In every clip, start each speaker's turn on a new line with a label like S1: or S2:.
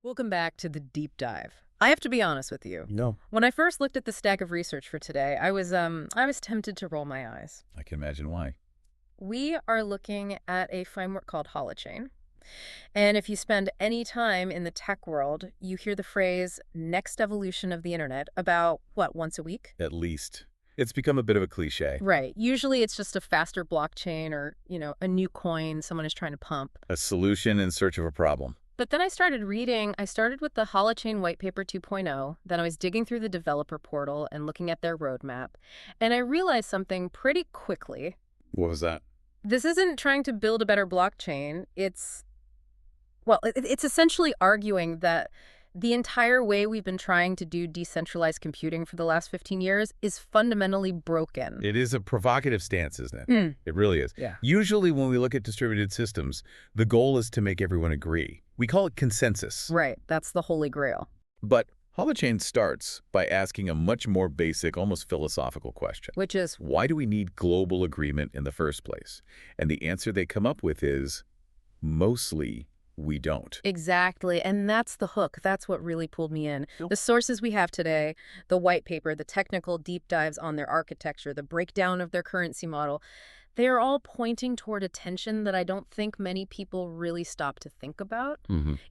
S1: Welcome back to the deep dive. I have to be honest with you.
S2: No,
S1: When I first looked at the stack of research for today, I was tempted to roll my eyes.
S2: I can imagine why.
S1: We are looking at a framework called Holochain. And if you spend any time in the tech world, you hear the phrase next evolution of the internet about, what, once a week?
S2: At least. It's become a bit of a cliche.
S1: Right. Usually it's just a faster blockchain or, a new coin someone is trying to pump.
S2: A solution in search of a problem.
S1: But then I started reading. I started with the Holochain White Paper 2.0. Then I was digging through the developer portal and looking at their roadmap. And I realized something pretty quickly.
S2: What was that?
S1: This isn't trying to build a better blockchain. It's essentially arguing that the entire way we've been trying to do decentralized computing for the last 15 years is fundamentally broken.
S2: It is a provocative stance, isn't it? It really is.
S1: Yeah.
S2: Usually when we look at distributed systems, the goal is to make everyone agree. We call it consensus.
S1: Right. That's the holy grail.
S2: But Holochain starts by asking a much more basic, almost philosophical question.
S1: Which is,
S2: Why do we need global agreement in the first place? And the answer they come up with is, mostly we don't.
S1: exactly. And that's the hook. That's what really pulled me in. The sources we have today, the white paper, the technical deep dives on their architecture, the breakdown of their currency model, they are all pointing toward a tension that I don't think many people really stop to think about.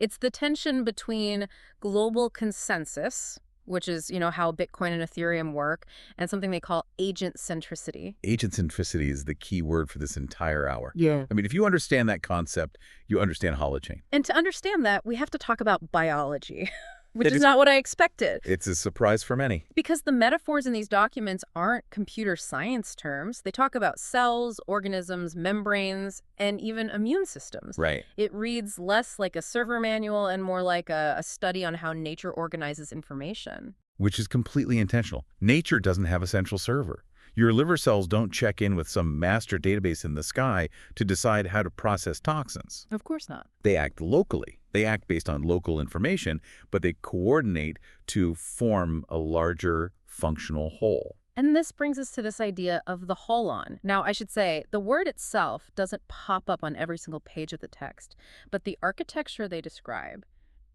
S1: It's the tension between global consensus, which is, how Bitcoin and Ethereum work, and something they call agent-centricity.
S2: Agent-centricity is the key word for this entire hour.
S1: Yeah.
S2: I mean, if you understand that concept, you understand Holochain.
S1: And to understand that, we have to talk about biology, which
S2: It
S1: is
S2: is-
S1: not what I expected.
S2: It's a surprise for many.
S1: Because the metaphors in these documents aren't computer science terms. They talk about cells, organisms, membranes, and even immune systems.
S2: Right.
S1: It reads less like a server manual and more like a study on how nature organizes information.
S2: Which is completely intentional. Nature doesn't have a central server. Your liver cells don't check in with some master database in the sky to decide how to process toxins.
S1: Of course not.
S2: They act locally. They act based on local information, but they coordinate to form a larger functional whole.
S1: And this brings us to this idea of the Holon. Now, I should say, the word itself doesn't pop up on every single page of the text, but the architecture they describe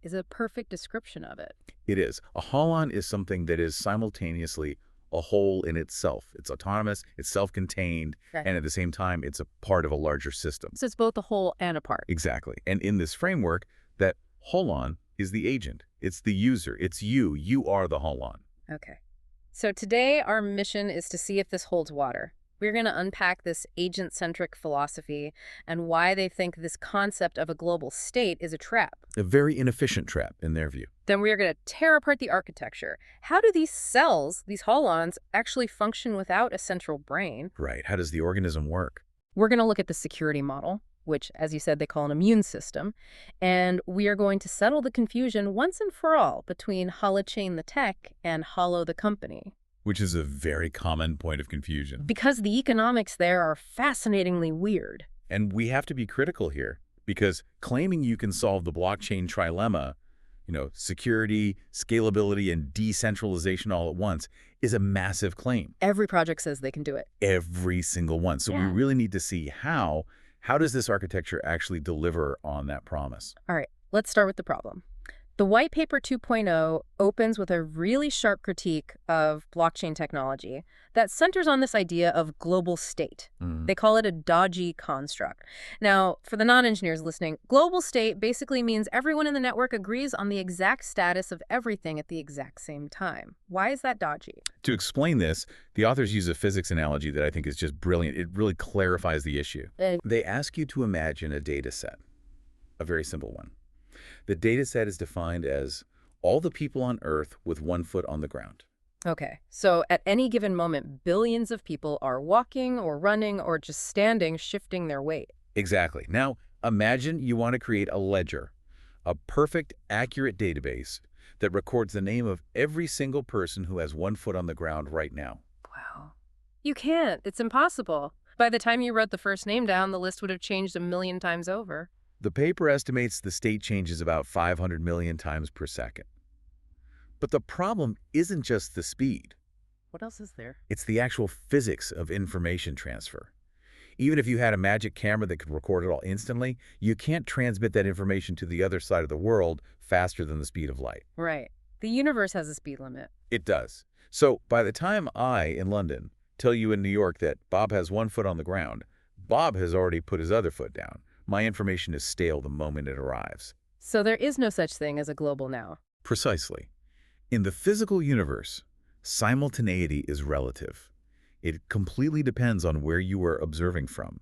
S1: is a perfect description of it.
S2: It is. A holon is something that is simultaneously a whole in itself. It's autonomous, it's self-contained,
S1: Right.
S2: and at the same time, it's a part of a larger system.
S1: So it's both a whole and a part.
S2: Exactly. And in this framework, that holon is the agent. It's the user. It's you. You are the holon.
S1: Okay. So today our mission is to see if this holds water. We're going to unpack this agent-centric philosophy and why they think this concept of a global state is a trap.
S2: A very inefficient trap in their view.
S1: Then we are going to tear apart the architecture. How do these cells, these holons, actually function without a central brain?
S2: Right. How does the organism work?
S1: We're going to look at the security model, which, as you said, they call an immune system. And we are going to settle the confusion once and for all between Holochain the tech and Holo the company.
S2: Which is a very common point of confusion.
S1: Because the economics there are fascinatingly weird.
S2: And we have to be critical here, because claiming you can solve the blockchain trilemma, security, scalability, and decentralization all at once, is a massive claim.
S1: Every project says they can do it.
S2: Every single one. So we
S1: Yeah.
S2: really need to see how does this architecture actually deliver on that promise?
S1: All right, let's start with the problem. The White Paper 2.0 opens with a really sharp critique of blockchain technology that centers on this idea of global state. They call it a dodgy construct. Now, for the non-engineers listening, global state basically means everyone in the network agrees on the exact status of everything at the exact same time. Why is that dodgy?
S2: To explain this, the authors use a physics analogy that I think is just brilliant. It really clarifies the issue. They ask you to imagine a data set, a very simple one. The data set is defined as all the people on Earth with 1 foot on the ground.
S1: Okay, so at any given moment, billions of people are walking or running or just standing, shifting their weight.
S2: Exactly. Now, imagine you want to create a ledger, a perfect, accurate database that records the name of every single person who has 1 foot on the ground right now.
S1: Wow. You can't. It's impossible. By the time you wrote the first name down, the list would have changed a million times over.
S2: The paper estimates the state changes about 500 million times per second. But the problem isn't just the speed.
S1: What else is there?
S2: It's the actual physics of information transfer. Even if you had a magic camera that could record it all instantly, you can't transmit that information to the other side of the world faster than the speed of light.
S1: Right. The universe has a speed limit.
S2: It does. So by the time I, in London, tell you in New York that Bob has 1 foot on the ground, Bob has already put his other foot down. My information is stale the moment it arrives.
S1: So there is no such thing as a global now.
S2: Precisely. In the physical universe, simultaneity is relative. It completely depends on where you are observing from.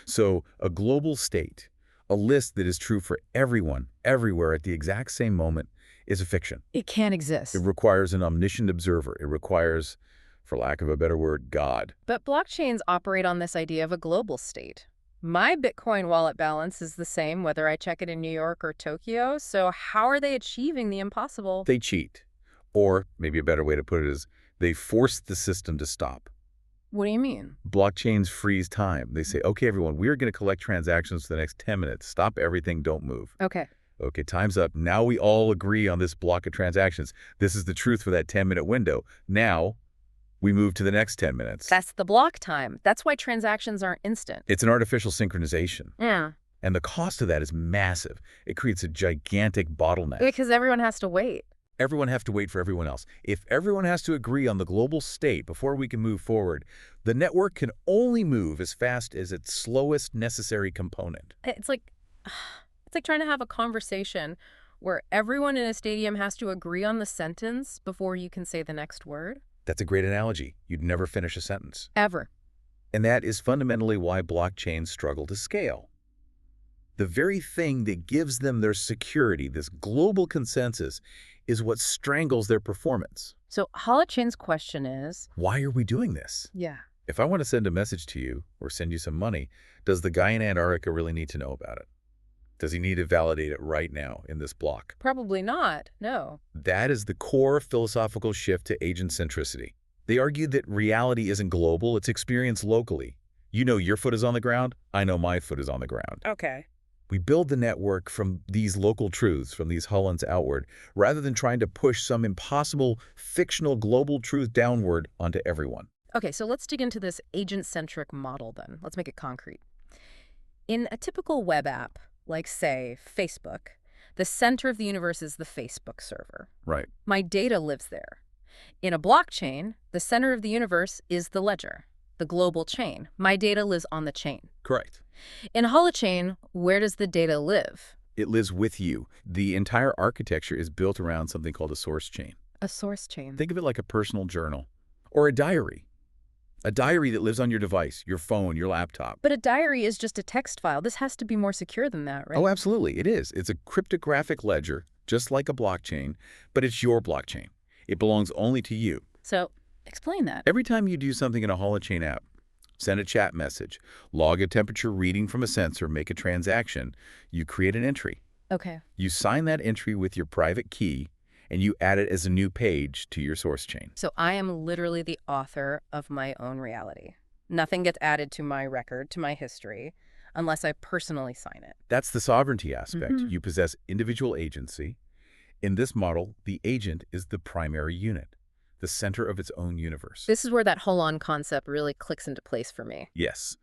S2: So a global state, a list that is true for everyone, everywhere at the exact same moment, is a fiction.
S1: It can't exist.
S2: It requires an omniscient observer. It requires, for lack of a better word, God.
S1: But blockchains operate on this idea of a global state. My Bitcoin wallet balance is the same whether I check it in New York or Tokyo, so how are they achieving the impossible?
S2: They cheat. Or, maybe a better way to put it is, they force the system to stop.
S1: What do you mean?
S2: Blockchains freeze time. They say, okay, everyone, we're going to collect transactions for the next 10 minutes. Stop everything, don't move.
S1: Okay.
S2: Okay, time's up. Now we all agree on this block of transactions. This is the truth for that 10-minute window. Now, we move to the next 10 minutes.
S1: That's the block time. That's why transactions aren't instant.
S2: It's an artificial synchronization.
S1: Yeah.
S2: And the cost of that is massive. It creates a gigantic bottleneck.
S1: Because everyone has to wait.
S2: Everyone has to wait for everyone else. If everyone has to agree on the global state before we can move forward, the network can only move as fast as its slowest necessary component.
S1: It's like trying to have a conversation where everyone in a stadium has to agree on the sentence before you can say the next word.
S2: That's a great analogy. You'd never finish a sentence.
S1: Ever.
S2: And that is fundamentally why blockchains struggle to scale. The very thing that gives them their security, this global consensus, is what strangles their performance.
S1: So Holochain's question is,
S2: why are we doing this?
S1: Yeah.
S2: If I want to send a message to you or send you some money, does the guy in Antarctica really need to know about it? Does he need to validate it right now in this block?
S1: Probably not, no.
S2: That is the core philosophical shift to agent-centricity. They argue that reality isn't global, it's experienced locally. You know your foot is on the ground, I know my foot is on the ground.
S1: Okay.
S2: We build the network from these local truths, from these Holons outward, rather than trying to push some impossible, fictional global truth downward onto everyone.
S1: Okay, so let's dig into this agent-centric model then. Let's make it concrete. In a typical web app, like, say, Facebook, the center of the universe is the Facebook server.
S2: Right.
S1: My data lives there. In a blockchain, the center of the universe is the ledger, the global chain. My data lives on the chain.
S2: Correct.
S1: In Holochain, where does the data live?
S2: It lives with you. The entire architecture is built around something called a source chain.
S1: A source chain.
S2: Think of it like a personal journal or a diary. A diary that lives on your device, your phone, your laptop.
S1: But a diary is just a text file. This has to be more secure than that, right?
S2: Oh, absolutely. It is. It's a cryptographic ledger, just like a blockchain, but it's your blockchain. It belongs only to you.
S1: So, explain that.
S2: Every time you do something in a Holochain app, send a chat message, log a temperature reading from a sensor, make a transaction, you create an entry.
S1: Okay.
S2: You sign that entry with your private key, and you add it as a new page to your source chain.
S1: So I am literally the author of my own reality. Nothing gets added to my record, to my history, unless I personally sign it.
S2: That's the sovereignty aspect.
S1: Mm-hmm.
S2: You possess individual agency. In this model, the agent is the primary unit, the center of its own universe.
S1: This is where that Holon concept really clicks into place for me.
S2: Yes.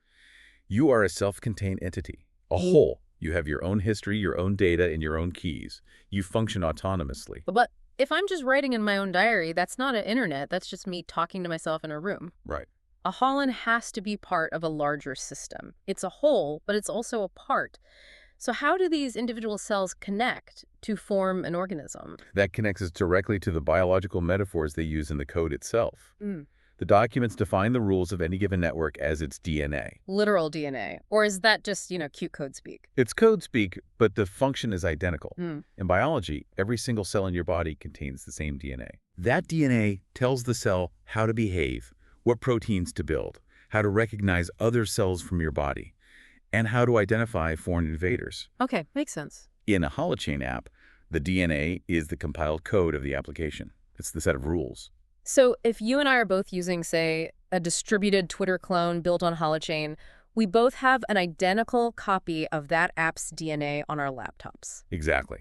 S2: You are a self-contained entity, a whole. You have your own history, your own data, and your own keys. You function autonomously.
S1: But if I'm just writing in my own diary, that's not an internet. That's just me talking to myself in a room.
S2: Right.
S1: A Holon has to be part of a larger system. It's a whole, but it's also a part. So how do these individual cells connect to form an organism?
S2: That connects us directly to the biological metaphors they use in the code itself.
S1: Mm.
S2: The documents define the rules of any given network as its DNA.
S1: Literal DNA? Or is that just, cute code speak?
S2: It's code speak, but the function is identical.
S1: Mm.
S2: In biology, every single cell in your body contains the same DNA. That DNA tells the cell how to behave, what proteins to build, how to recognize other cells from your body, and how to identify foreign invaders.
S1: Okay, makes sense.
S2: In a Holochain app, the DNA is the compiled code of the application. It's the set of rules.
S1: So if you and I are both using, say, a distributed Twitter clone built on Holochain, we both have an identical copy of that app's DNA on our laptops.
S2: Exactly.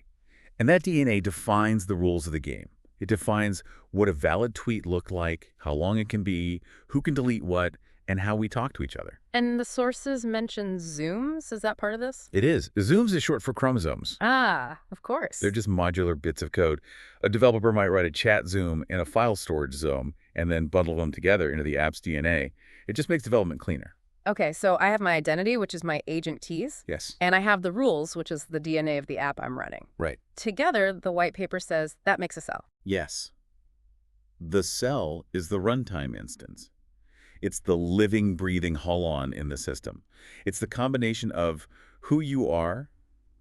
S2: And that DNA defines the rules of the game. It defines what a valid tweet looked like, how long it can be, who can delete what, and how we talk to each other.
S1: And the sources mention zooms? Is that part of this?
S2: It is. Zooms is short for chromosomes.
S1: Ah, of course.
S2: They're just modular bits of code. A developer might write a chat zoom and a file storage zoom and then bundle them together into the app's DNA. It just makes development cleaner.
S1: Okay, so I have my identity, which is my agent keys.
S2: Yes.
S1: And I have the rules, which is the DNA of the app I'm running.
S2: Right.
S1: Together, the white paper says that makes a cell.
S2: Yes. The cell is the runtime instance. It's the living, breathing Holon in the system. It's the combination of who you are,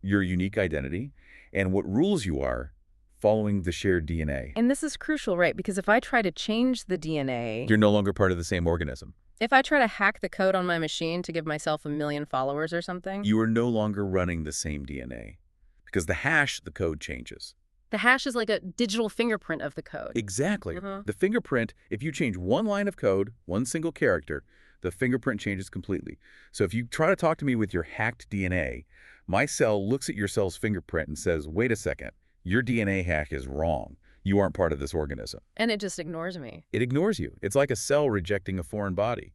S2: your unique identity, and what rules you are following the shared DNA.
S1: And this is crucial, right? Because if I try to change the DNA...
S2: You're no longer part of the same organism.
S1: If I try to hack the code on my machine to give myself 1 million followers or something...
S2: You are no longer running the same DNA. Because the hash, the code changes.
S1: The hash is like a digital fingerprint of the code.
S2: Exactly. The fingerprint, if you change one line of code, one single character, the fingerprint changes completely. So if you try to talk to me with your hacked DNA, my cell looks at your cell's fingerprint and says, wait a second, your DNA hack is wrong. You aren't part of this organism.
S1: And it just ignores me.
S2: It ignores you. It's like a cell rejecting a foreign body.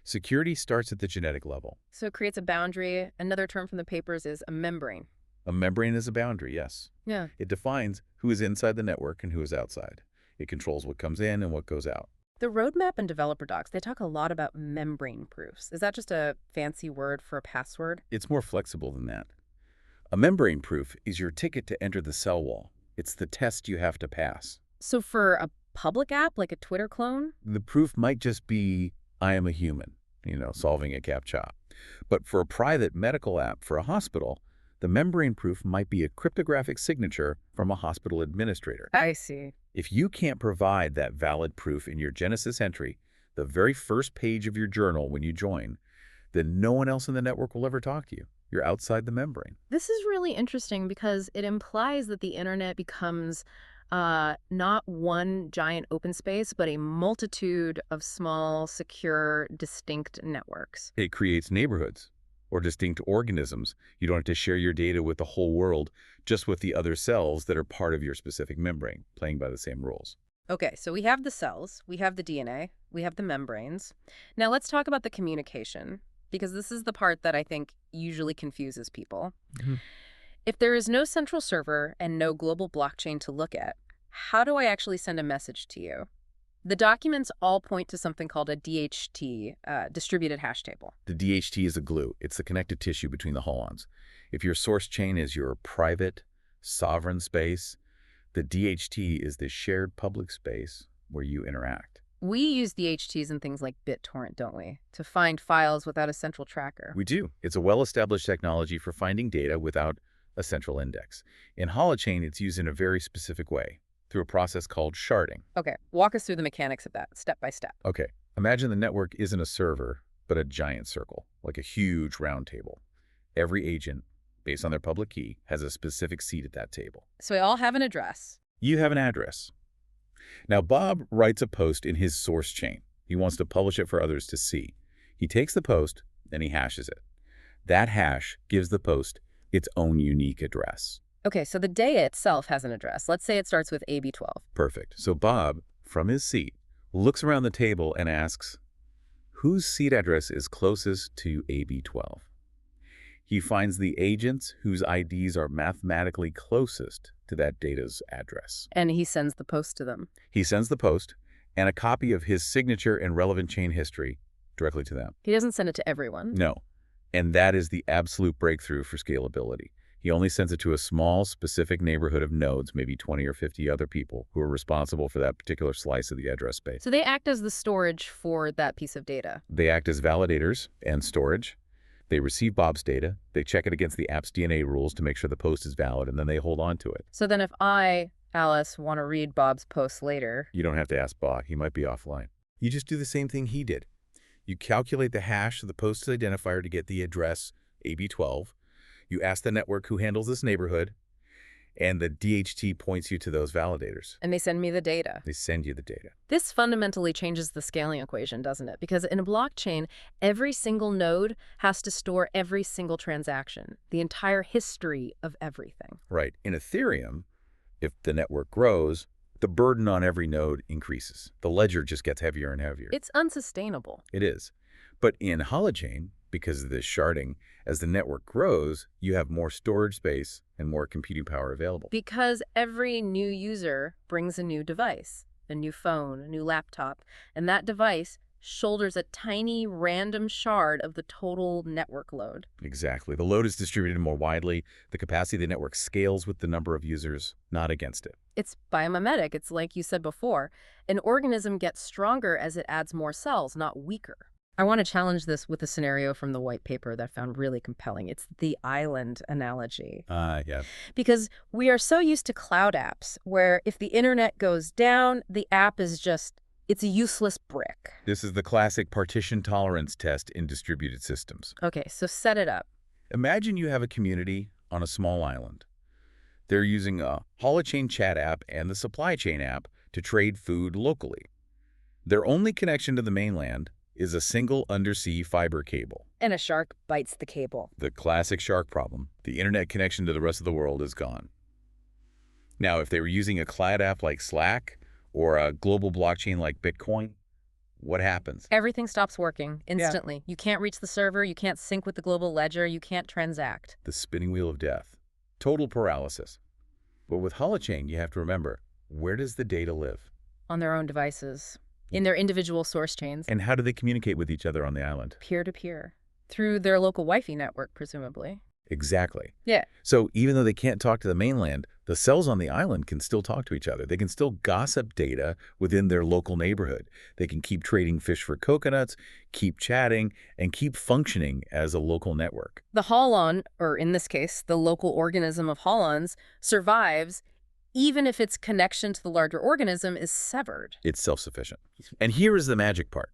S2: Security starts at the genetic level.
S1: So it creates a boundary. Another term from the papers is a membrane.
S2: A membrane is a boundary, yes.
S1: Yeah.
S2: It defines who is inside the network and who is outside. It controls what comes in and what goes out.
S1: The roadmap and developer docs, they talk a lot about membrane proofs. Is that just a fancy word for a password?
S2: It's more flexible than that. A membrane proof is your ticket to enter the cell wall. It's the test you have to pass.
S1: So for a public app, like a Twitter clone?
S2: The proof might just be, I am a human, solving a CAPTCHA. But for a private medical app for a hospital, the membrane proof might be a cryptographic signature from a hospital administrator.
S1: I see.
S2: If you can't provide that valid proof in your Genesis entry, the very first page of your journal when you join, then no one else in the network will ever talk to you. You're outside the membrane.
S1: This is really interesting because it implies that the internet becomes not one giant open space, but a multitude of small, secure, distinct networks.
S2: It creates neighborhoods or distinct organisms. You don't have to share your data with the whole world, just with the other cells that are part of your specific membrane, playing by the same rules.
S1: Okay, so we have the cells, we have the DNA, we have the membranes. Now let's talk about the communication, because this is the part that I think usually confuses people. If there is no central server and no global blockchain to look at, how do I actually send a message to you? The documents all point to something called a DHT, distributed hash table.
S2: The DHT is a glue. It's the connective tissue between the holons. If your source chain is your private, sovereign space, the DHT is the shared public space where you interact.
S1: We use DHTs in things like BitTorrent, don't we? To find files without a central tracker.
S2: We do. It's a well-established technology for finding data without a central index. In Holochain, it's used in a very specific way, through a process called sharding.
S1: Okay, walk us through the mechanics of that, step by step.
S2: Okay, imagine the network isn't a server, but a giant circle, like a huge round table. Every agent, based on their public key, has a specific seat at that table.
S1: So we all have an address.
S2: You have an address. Now, Bob writes a post in his source chain. He wants to publish it for others to see. He takes the post, and he hashes it. That hash gives the post its own unique address.
S1: Okay, so the data itself has an address. Let's say it starts with AB12.
S2: Perfect. So Bob, from his seat, looks around the table and asks, whose seat address is closest to AB12? He finds the agents whose IDs are mathematically closest to that data's address.
S1: And he sends the post to them.
S2: He sends the post and a copy of his signature and relevant chain history directly to them.
S1: He doesn't send it to everyone.
S2: No. And that is the absolute breakthrough for scalability. He only sends it to a small, specific neighborhood of nodes, maybe 20 or 50 other people who are responsible for that particular slice of the address space.
S1: So they act as the storage for that piece of data.
S2: They act as validators and storage. They receive Bob's data, they check it against the app's DNA rules to make sure the post is valid, and then they hold on to it.
S1: So then if I, Alice, want to read Bob's post later...
S2: You don't have to ask Bob. He might be offline. You just do the same thing he did. You calculate the hash of the post's identifier to get the address AB12. You ask the network who handles this neighborhood, and the DHT points you to those validators.
S1: And they send me the data.
S2: They send you the data.
S1: This fundamentally changes the scaling equation, doesn't it? Because in a blockchain, every single node has to store every single transaction, the entire history of everything.
S2: Right. In Ethereum, if the network grows, the burden on every node increases. The ledger just gets heavier and heavier.
S1: It's unsustainable.
S2: It is. But in Holochain, because of this sharding, as the network grows, you have more storage space and more computing power available.
S1: Because every new user brings a new device, a new phone, a new laptop, and that device shoulders a tiny random shard of the total network load.
S2: Exactly. The load is distributed more widely. The capacity of the network scales with the number of users, not against it.
S1: It's biomimetic. It's like you said before. An organism gets stronger as it adds more cells, not weaker. I want to challenge this with a scenario from the white paper that I found really compelling. It's the island analogy.
S2: Yeah.
S1: Because we are so used to cloud apps, where if the internet goes down, the app is it's a useless brick.
S2: This is the classic partition tolerance test in distributed systems.
S1: Okay, so set it up.
S2: Imagine you have a community on a small island. They're using a Holochain chat app and the supply chain app to trade food locally. Their only connection to the mainland is a single undersea fiber cable.
S1: And a shark bites the cable.
S2: The classic shark problem. The internet connection to the rest of the world is gone. Now, if they were using a cloud app like Slack or a global blockchain like Bitcoin, what happens?
S1: Everything stops working instantly. Yeah. You can't reach the server, you can't sync with the global ledger, you can't transact.
S2: The spinning wheel of death. Total paralysis. But with Holochain, you have to remember, where does the data live?
S1: On their own devices, in their individual source chains.
S2: And how do they communicate with each other on the island?
S1: Peer-to-peer. Through their local Wi-Fi network, presumably.
S2: Exactly.
S1: Yeah.
S2: So even though they can't talk to the mainland, the cells on the island can still talk to each other. They can still gossip data within their local neighborhood. They can keep trading fish for coconuts, keep chatting, and keep functioning as a local network.
S1: The Holon, or in this case, the local organism of Holons, survives even if its connection to the larger organism is severed.
S2: It's self-sufficient. And here is the magic part.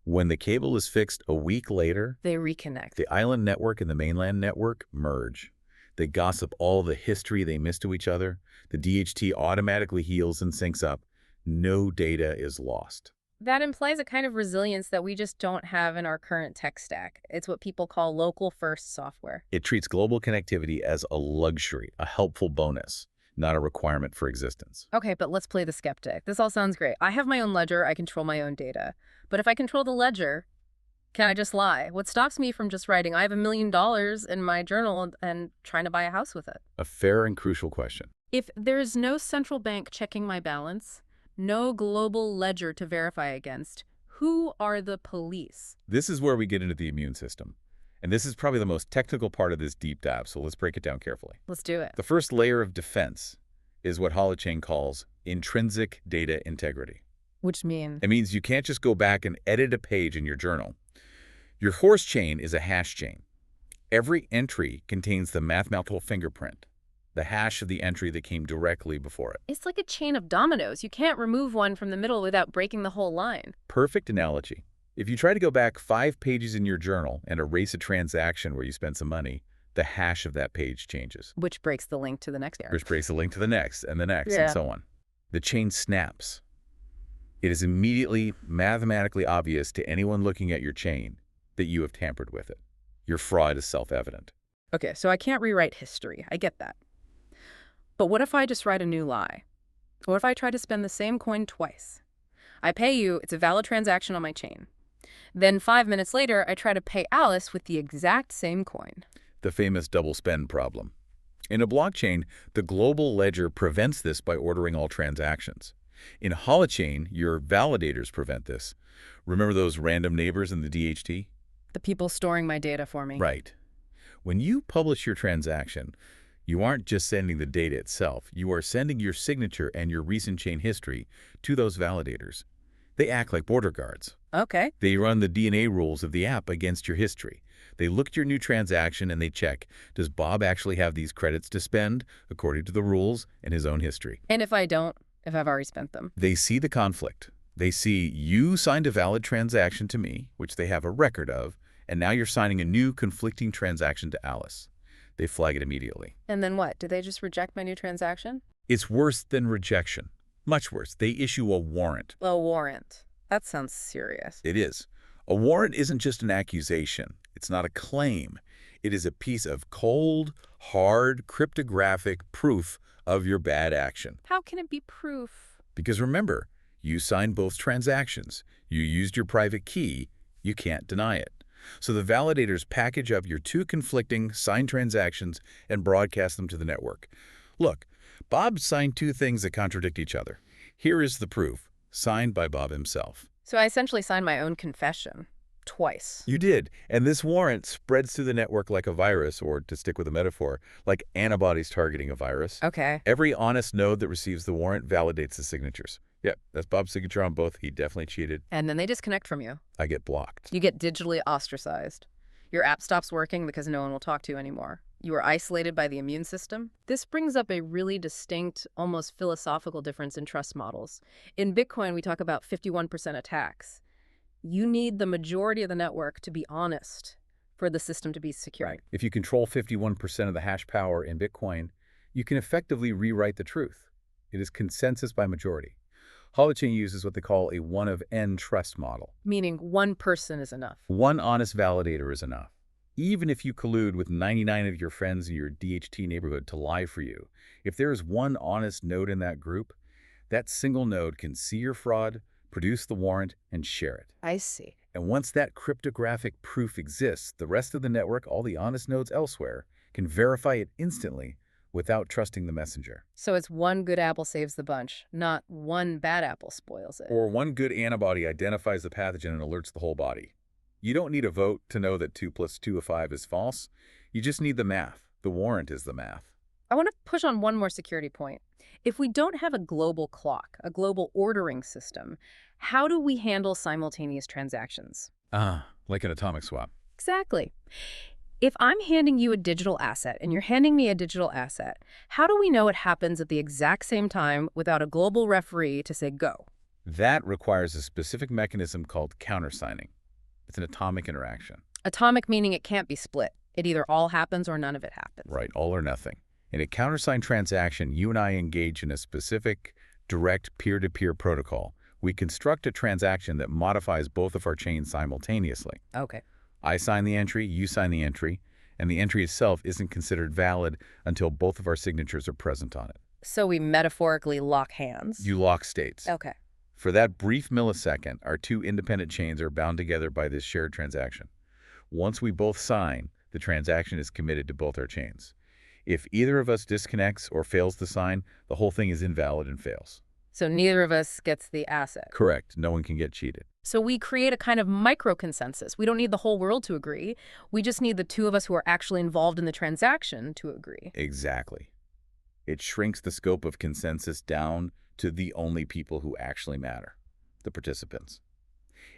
S2: When the cable is fixed a week later,
S1: they reconnect.
S2: The island network and the mainland network merge. They gossip all the history they missed to each other. The DHT automatically heals and syncs up. No data is lost.
S1: That implies a kind of resilience that we just don't have in our current tech stack. It's what people call local-first software.
S2: It treats global connectivity as a luxury, a helpful bonus, not a requirement for existence.
S1: Okay, but let's play the skeptic. This all sounds great. I have my own ledger. I control my own data. But if I control the ledger, can I just lie? What stops me from just writing, I have $1 million in my journal and trying to buy a house with it?
S2: A fair and crucial question.
S1: If there's no central bank checking my balance, no global ledger to verify against, who are the police?
S2: This is where we get into the immune system. And this is probably the most technical part of this deep dive, so let's break it down carefully.
S1: Let's do it.
S2: The first layer of defense is what Holochain calls intrinsic data integrity.
S1: Which means?
S2: It means you can't just go back and edit a page in your journal. Your horse chain is a hash chain. Every entry contains the mathematical fingerprint, the hash of the entry that came directly before it.
S1: It's like a chain of dominoes. You can't remove one from the middle without breaking the whole line.
S2: Perfect analogy. If you try to go back 5 pages in your journal and erase a transaction where you spent some money, the hash of that page changes.
S1: Which breaks the link to the next error.
S2: Which breaks the link to the next, and so on. The chain snaps. It is immediately mathematically obvious to anyone looking at your chain that you have tampered with it. Your fraud is self-evident.
S1: Okay, so I can't rewrite history. I get that. But what if I just write a new lie? What if I try to spend the same coin twice? I pay you, it's a valid transaction on my chain. Then 5 minutes later, I try to pay Alice with the exact same coin.
S2: The famous double spend problem. In a blockchain, the global ledger prevents this by ordering all transactions. In Holochain, your validators prevent this. Remember those random neighbors in the DHT?
S1: The people storing my data for me.
S2: Right. When you publish your transaction, you aren't just sending the data itself. You are sending your signature and your recent chain history to those validators. They act like border guards.
S1: Okay.
S2: They run the DNA rules of the app against your history. They look at your new transaction and they check, does Bob actually have these credits to spend according to the rules and his own history?
S1: And if I don't, if I've already spent them?
S2: They see the conflict. They see you signed a valid transaction to me, which they have a record of, and now you're signing a new conflicting transaction to Alice. They flag it immediately.
S1: And then what? Do they just reject my new transaction?
S2: It's worse than rejection. Much worse. They issue a warrant.
S1: A warrant. That sounds serious.
S2: It is. A warrant isn't just an accusation. It's not a claim. It is a piece of cold, hard, cryptographic proof of your bad action.
S1: How can it be proof?
S2: Because remember, you signed both transactions. You used your private key, You can't deny it. So the validators package up your two conflicting signed transactions and broadcast them to the network. Look, Bob signed two things that contradict each other. Here is the proof, signed by Bob himself.
S1: So I essentially signed my own confession. Twice.
S2: You did, and this warrant spreads through the network like a virus, or to stick with a metaphor, like antibodies targeting a virus.
S1: Okay.
S2: Every honest node that receives the warrant validates the signatures. Yep, that's Bob's signature on both. He definitely cheated.
S1: And then they disconnect from you.
S2: I get blocked.
S1: You get digitally ostracized. Your app stops working because no one will talk to you anymore. You are isolated by the immune system. This brings up a really distinct, almost philosophical difference in trust models. In Bitcoin, we talk about 51% attacks. You need the majority of the network to be honest for the system to be secure.
S2: Right. If you control 51% of the hash power in Bitcoin, you can effectively rewrite the truth. It is consensus by majority. Holochain uses what they call a one-of-n trust model.
S1: Meaning one person is enough.
S2: One honest validator is enough. Even if you collude with 99 of your friends in your DHT neighborhood to lie for you, if there is one honest node in that group, that single node can see your fraud, produce the warrant, and share it.
S1: I see.
S2: And once that cryptographic proof exists, the rest of the network, all the honest nodes elsewhere, can verify it instantly without trusting the messenger.
S1: So it's one good apple saves the bunch, not one bad apple spoils it.
S2: Or one good antibody identifies the pathogen and alerts the whole body. You don't need a vote to know that 2 + 2 = 5 is false. You just need the math. The warrant is the math.
S1: I want to push on one more security point. If we don't have a global clock, a global ordering system, how do we handle simultaneous transactions?
S2: Like an atomic swap.
S1: Exactly. If I'm handing you a digital asset and you're handing me a digital asset, how do we know it happens at the exact same time without a global referee to say go?
S2: That requires a specific mechanism called countersigning. It's an atomic interaction.
S1: Atomic meaning it can't be split. It either all happens or none of it happens.
S2: Right, all or nothing. In a countersigned transaction, you and I engage in a specific, direct peer-to-peer protocol. We construct a transaction that modifies both of our chains simultaneously.
S1: Okay.
S2: I sign the entry, you sign the entry, and the entry itself isn't considered valid until both of our signatures are present on it.
S1: So we metaphorically lock hands?
S2: You lock states.
S1: Okay.
S2: For that brief millisecond, our two independent chains are bound together by this shared transaction. Once we both sign, the transaction is committed to both our chains. If either of us disconnects or fails to sign, the whole thing is invalid and fails.
S1: So neither of us gets the asset.
S2: Correct. No one can get cheated.
S1: So we create a kind of micro-consensus. We don't need the whole world to agree. We just need the two of us who are actually involved in the transaction to agree.
S2: Exactly. It shrinks the scope of consensus down to the only people who actually matter, the participants.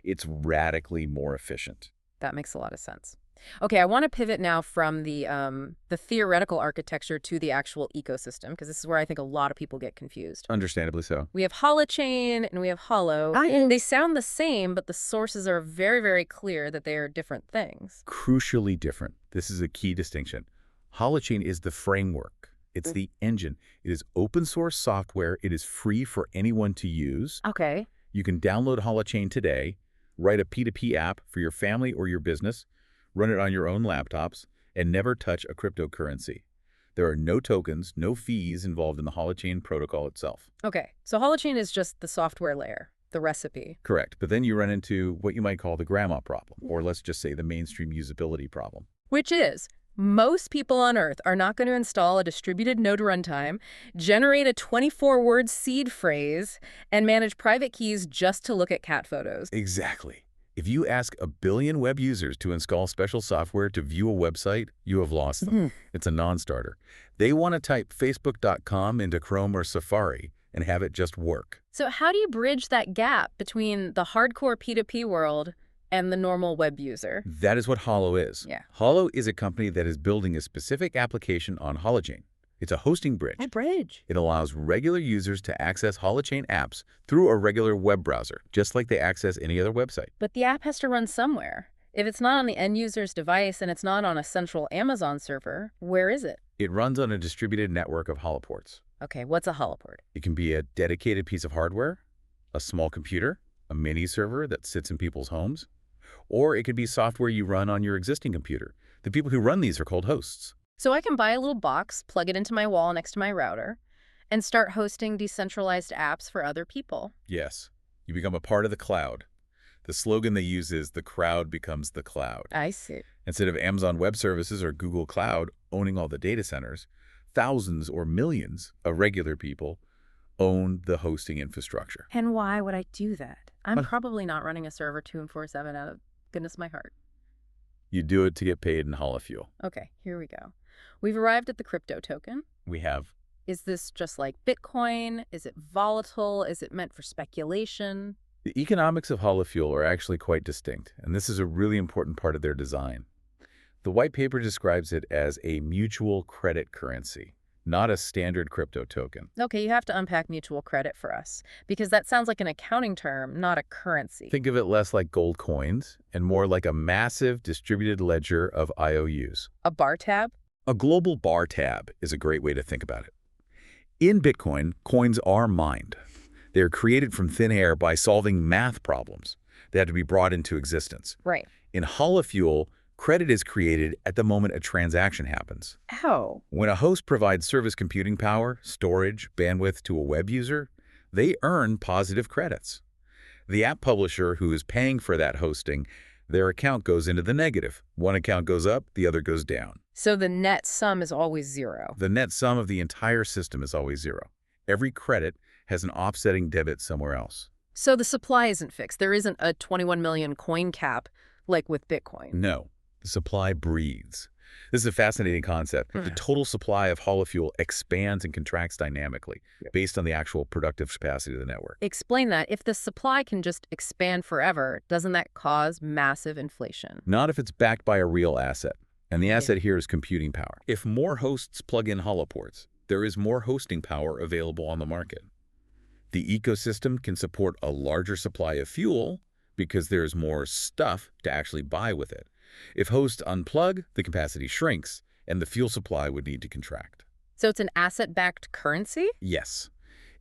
S2: It's radically more efficient.
S1: That makes a lot of sense. Okay, I want to pivot now from the theoretical architecture to the actual ecosystem, because this is where I think a lot of people get confused.
S2: Understandably so.
S1: We have Holochain and we have Holo. They sound the same, but the sources are very, very clear that they are different things.
S2: Crucially different. This is a key distinction. Holochain is the framework. It's the engine. It is open source software. It is free for anyone to use.
S1: Okay.
S2: You can download Holochain today, write a P2P app for your family or your business, run it on your own laptops, and never touch a cryptocurrency. There are no tokens, no fees involved in the Holochain protocol itself.
S1: Okay, so Holochain is just the software layer, the recipe.
S2: Correct, but then you run into what you might call the grandma problem, or let's just say the mainstream usability problem.
S1: Which is, most people on Earth are not going to install a distributed node runtime, generate a 24-word seed phrase, and manage private keys just to look at cat photos.
S2: Exactly. If you ask a billion web users to install special software to view a website, you have lost them. It's a non-starter. They want to type facebook.com into Chrome or Safari and have it just work.
S1: So how do you bridge that gap between the hardcore P2P world and the normal web user?
S2: That is what Holo is.
S1: Yeah.
S2: Holo is a company that is building a specific application on Holochain. It's a hosting bridge.
S1: A bridge.
S2: It allows regular users to access Holochain apps through a regular web browser, just like they access any other website.
S1: But the app has to run somewhere. If it's not on the end user's device and it's not on a central Amazon server, where is it?
S2: It runs on a distributed network of holoports.
S1: Okay, what's a holoport?
S2: It can be a dedicated piece of hardware, a small computer, a mini server that sits in people's homes, or it could be software you run on your existing computer. The people who run these are called hosts.
S1: So I can buy a little box, plug it into my wall next to my router, and start hosting decentralized apps for other people.
S2: Yes, you become a part of the cloud. The slogan they use is, "The crowd becomes the cloud."
S1: I see.
S2: Instead of Amazon Web Services or Google Cloud owning all the data centers, thousands or millions of regular people own the hosting infrastructure.
S1: And why would I do that? I'm
S2: Well,
S1: probably not running a server 24/7 out of goodness my heart.
S2: you do it to get paid in HoloFuel.
S1: Okay, here we go. We've arrived at the crypto token.
S2: We have
S1: Is this just like Bitcoin? Is it volatile? Is it meant for speculation?
S2: the economics of HoloFuel are actually quite distinct, and this is a really important part of their design. The white paper describes it as a mutual credit currency, not a standard crypto token.
S1: Okay, you have to unpack mutual credit for us, because that sounds like an accounting term, not a currency.
S2: Think of it less like gold coins and more like a massive distributed ledger of IOUs.
S1: A bar tab?
S2: A global bar tab is a great way to think about it. In Bitcoin, coins are mined. They are created from thin air by solving math problems. They have to be brought into existence.
S1: Right.
S2: In HoloFuel, credit is created at the moment a transaction happens.
S1: Oh.
S2: When a host provides service computing power, storage, bandwidth to a web user, they earn positive credits. The app publisher who is paying for that hosting, their account goes into the negative. One account goes up, the other goes down.
S1: So the net sum is always zero.
S2: The net sum of the entire system is always zero. Every credit has an offsetting debit somewhere else.
S1: So the supply isn't fixed. There isn't a 21 million coin cap like with Bitcoin.
S2: No, the supply breathes. This is a fascinating concept. The total supply of HoloFuel expands and contracts dynamically based on the actual productive capacity of the network.
S1: Explain that. If the supply can just expand forever, doesn't that cause massive inflation?
S2: Not if it's backed by a real asset. And the asset here is computing power. If more hosts plug in holoports, there is more hosting power available on the market. The ecosystem can support a larger supply of fuel because there's more stuff to actually buy with it. If hosts unplug, the capacity shrinks, and the fuel supply would need to contract.
S1: So it's an asset-backed currency?
S2: Yes,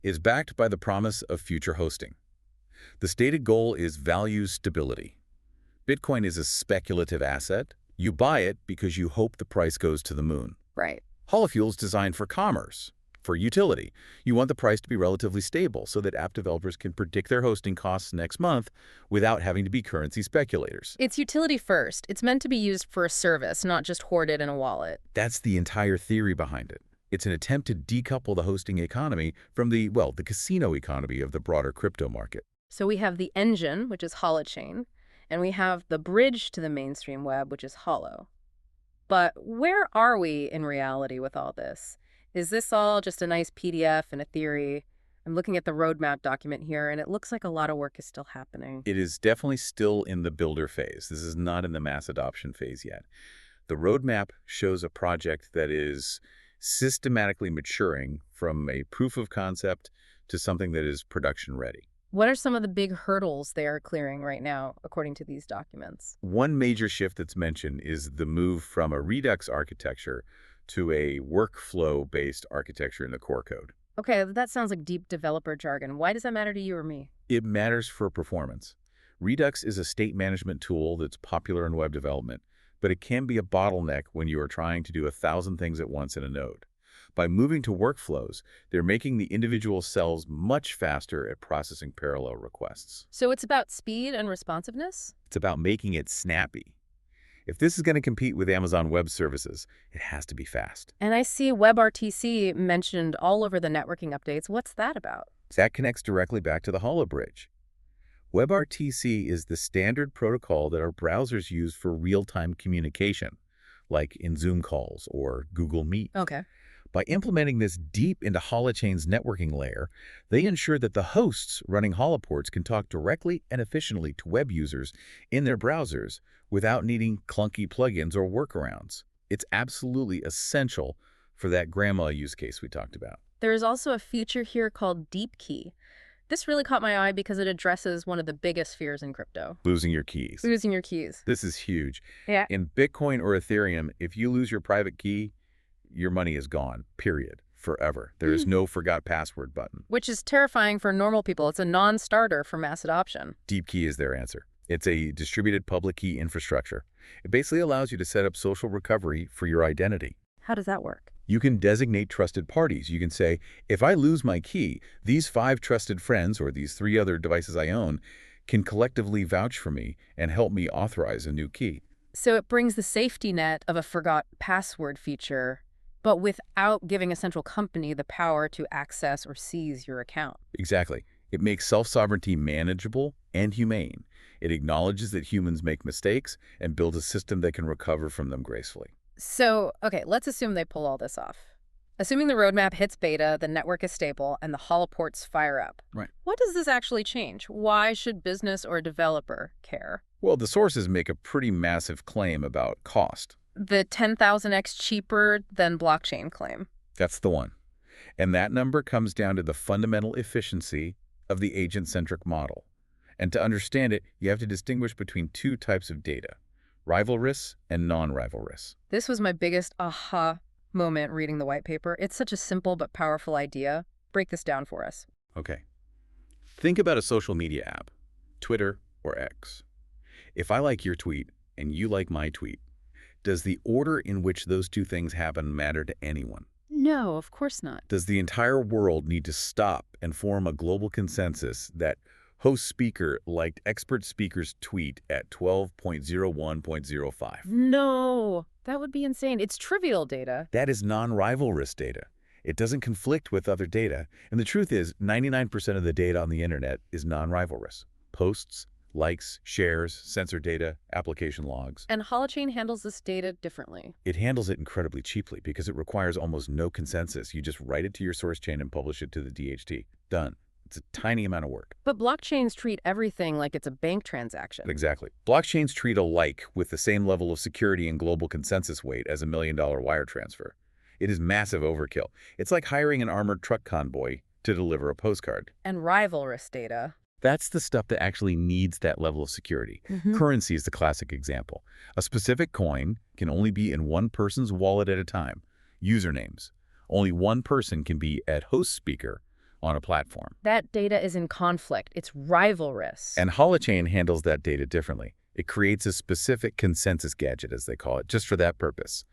S2: it is backed by the promise of future hosting. The stated goal is value stability. Bitcoin is a speculative asset. You buy it because you hope the price goes to the moon.
S1: Right.
S2: HoloFuel is designed for commerce, for utility. You want the price to be relatively stable so that app developers can predict their hosting costs next month without having to be currency speculators.
S1: It's utility first. It's meant to be used for a service, not just hoarded in a wallet.
S2: That's the entire theory behind it. It's an attempt to decouple the hosting economy from the casino economy of the broader crypto market.
S1: So we have the engine, which is Holochain, and we have the bridge to the mainstream web, which is Holo. But where are we in reality with all this? Is this all just a nice PDF and a theory? I'm looking at the roadmap document here, and it looks like a lot of work is still happening.
S2: It is definitely still in the builder phase. This is not in the mass adoption phase yet. The roadmap shows a project that is systematically maturing from a proof of concept to something that is production ready.
S1: What are some of the big hurdles they are clearing right now, according to these documents?
S2: One major shift that's mentioned is the move from a Redux architecture to a workflow-based architecture in the core code.
S1: Okay, that sounds like deep developer jargon. Why does that matter to you or me?
S2: It matters for performance. Redux is a state management tool that's popular in web development, but it can be a bottleneck when you are trying to do 1,000 things at once in a node. By moving to workflows, they're making the individual cells much faster at processing parallel requests.
S1: So it's about speed and responsiveness?
S2: It's about making it snappy. If this is going to compete with Amazon Web Services, it has to be fast.
S1: And I see WebRTC mentioned all over the networking updates. What's that about?
S2: That connects directly back to the Holo bridge. WebRTC is the standard protocol that our browsers use for real-time communication, like in Zoom calls or Google Meet.
S1: Okay.
S2: By implementing this deep into Holochain's networking layer, they ensure that the hosts running holoports can talk directly and efficiently to web users in their browsers without needing clunky plugins or workarounds. It's absolutely essential for that grandma use case we talked about.
S1: There is also a feature here called Deep Key. This really caught my eye because it addresses one of the biggest fears in crypto.
S2: Losing your keys.
S1: Losing your keys.
S2: This is huge.
S1: Yeah.
S2: In Bitcoin or Ethereum, if you lose your private key, your money is gone, period, forever. There is no forgot password button.
S1: Which is terrifying for normal people. It's a non-starter for mass adoption.
S2: Deep Key is their answer. It's a distributed public key infrastructure. It basically allows you to set up social recovery for your identity.
S1: How does that work?
S2: You can designate trusted parties. You can say, if I lose my key, these 5 trusted friends or these 3 other devices I own can collectively vouch for me and help me authorize a new key.
S1: So it brings the safety net of a forgot password feature, but without giving a central company the power to access or seize your account.
S2: Exactly. It makes self-sovereignty manageable and humane. It acknowledges that humans make mistakes and builds a system that can recover from them gracefully.
S1: So, okay, let's assume they pull all this off. Assuming the roadmap hits beta, the network is stable, and the holoports fire up.
S2: Right.
S1: What does this actually change? Why should business or developer care?
S2: Well, the sources make a pretty massive claim about cost.
S1: The 10,000x cheaper than blockchain claim.
S2: That's the one. And that number comes down to the fundamental efficiency of the agent-centric model. And to understand it, you have to distinguish between two types of data, rivalrous and non-rivalrous.
S1: This was my biggest aha moment reading the white paper. It's such a simple but powerful idea. Break this down for us.
S2: Okay. Think about a social media app, Twitter or X. If I like your tweet and you like my tweet, does the order in which those two things happen matter to anyone?
S1: No, of course not.
S2: Does the entire world need to stop and form a global consensus that host speaker liked expert speaker's tweet at 12.01.05?
S1: No, that would be insane. It's trivial data.
S2: That is non-rivalrous data. It doesn't conflict with other data. And the truth is, 99% of the data on the internet is non-rivalrous. Posts, likes, shares, sensor data, application logs.
S1: And Holochain handles this data differently.
S2: It handles it incredibly cheaply because it requires almost no consensus. You just write it to your source chain and publish it to the DHT. Done. It's a tiny amount of work.
S1: But blockchains treat everything like it's a bank transaction.
S2: Exactly. Blockchains treat alike with the same level of security and global consensus weight as $1 million wire transfer. It is massive overkill. It's like hiring an armored truck convoy to deliver a postcard.
S1: And rivalrous data.
S2: That's the stuff that actually needs that level of security. Currency is the classic example. A specific coin can only be in one person's wallet at a time. Usernames. Only one person can be at host speaker on a platform.
S1: That data is in conflict. It's rivalrous.
S2: And Holochain handles that data differently. It creates a specific consensus gadget, as they call it, just for that purpose.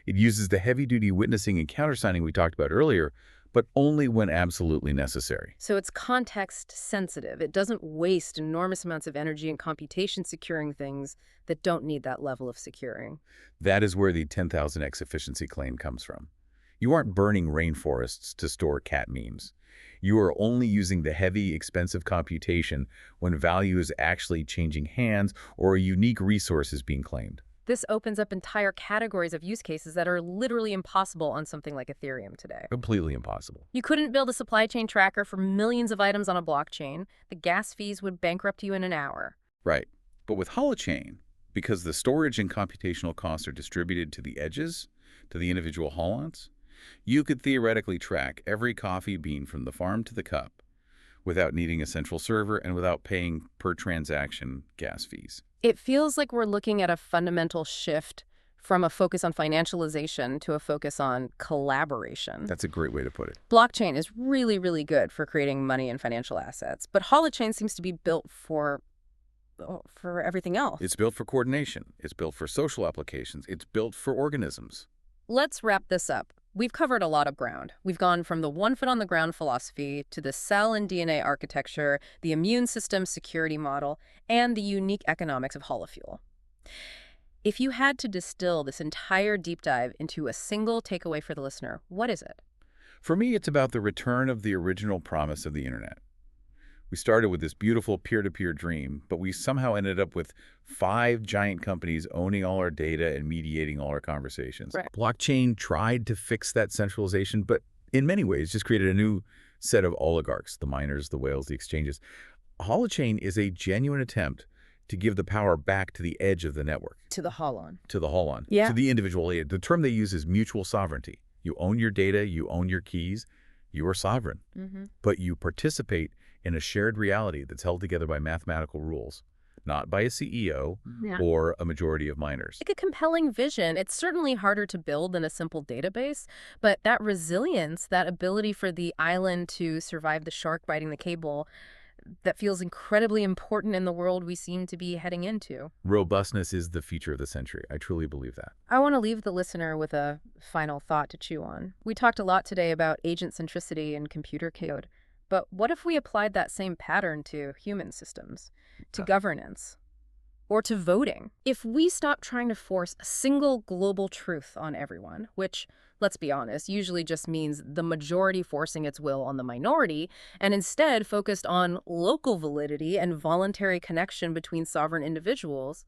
S2: It uses the heavy-duty witnessing and countersigning we talked about earlier, but only when absolutely necessary.
S1: So it's context sensitive. It doesn't waste enormous amounts of energy and computation securing things that don't need that level of securing.
S2: That is where the 10,000x efficiency claim comes from. You aren't burning rainforests to store cat memes. You are only using the heavy, expensive computation when value is actually changing hands or a unique resource is being claimed.
S1: This opens up entire categories of use cases that are literally impossible on something like Ethereum today.
S2: Completely impossible.
S1: You couldn't build a supply chain tracker for millions of items on a blockchain. The gas fees would bankrupt you in an hour.
S2: Right. But with Holochain, because the storage and computational costs are distributed to the edges, to the individual Holons, you could theoretically track every coffee bean from the farm to the cup without needing a central server and without paying per transaction gas fees.
S1: It feels like we're looking at a fundamental shift from a focus on financialization to a focus on collaboration.
S2: That's a great way to put it.
S1: Blockchain is really, really good for creating money and financial assets, but Holochain seems to be built for everything else.
S2: It's built for coordination. It's built for social applications. It's built for organisms.
S1: Let's wrap this up. We've covered a lot of ground. We've gone from the one-foot-on-the-ground philosophy to the cell and DNA architecture, the immune system security model, and the unique economics of HoloFuel. If you had to distill this entire deep dive into a single takeaway for the listener, what is it?
S2: For me, it's about the return of the original promise of the internet. We started with this beautiful peer-to-peer dream, but we somehow ended up with 5 giant companies owning all our data and mediating all our conversations.
S1: Right.
S2: Blockchain tried to fix that centralization, but in many ways just created a new set of oligarchs, the miners, the whales, the exchanges. Holochain is a genuine attempt to give the power back to the edge of the network.
S1: To the Holon.
S2: To the Holon.
S1: Yeah.
S2: To the individual. The term they use is mutual sovereignty. You own your data, you own your keys, you are sovereign. But you participate in a shared reality that's held together by mathematical rules, not by a CEO or a majority of miners.
S1: Like a compelling vision. It's certainly harder to build than a simple database, but that resilience, that ability for the island to survive the shark biting the cable, that feels incredibly important in the world we seem to be heading into.
S2: Robustness is the feature of the century. I truly believe that.
S1: I want to leave the listener with a final thought to chew on. We talked a lot today about agent-centricity and computer code, But what if we applied that same pattern to human systems, to
S2: Huh.
S1: governance, or to voting? If we stop trying to force a single global truth on everyone, which, let's be honest, usually just means the majority forcing its will on the minority, and instead focused on local validity and voluntary connection between sovereign individuals,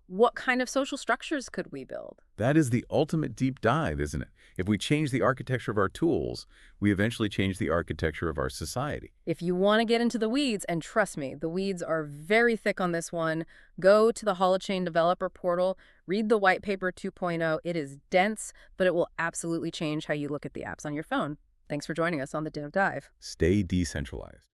S1: what kind of social structures could we build?
S2: That is the ultimate deep dive, isn't it? If we change the architecture of our tools, we eventually change the architecture of our society.
S1: If you want to get into the weeds, and trust me, the weeds are very thick on this one, go to the Holochain developer portal, read the white paper 2.0. It is dense, but it will absolutely change how you look at the apps on your phone. Thanks for joining us on the Dev Dive.
S2: Stay decentralized.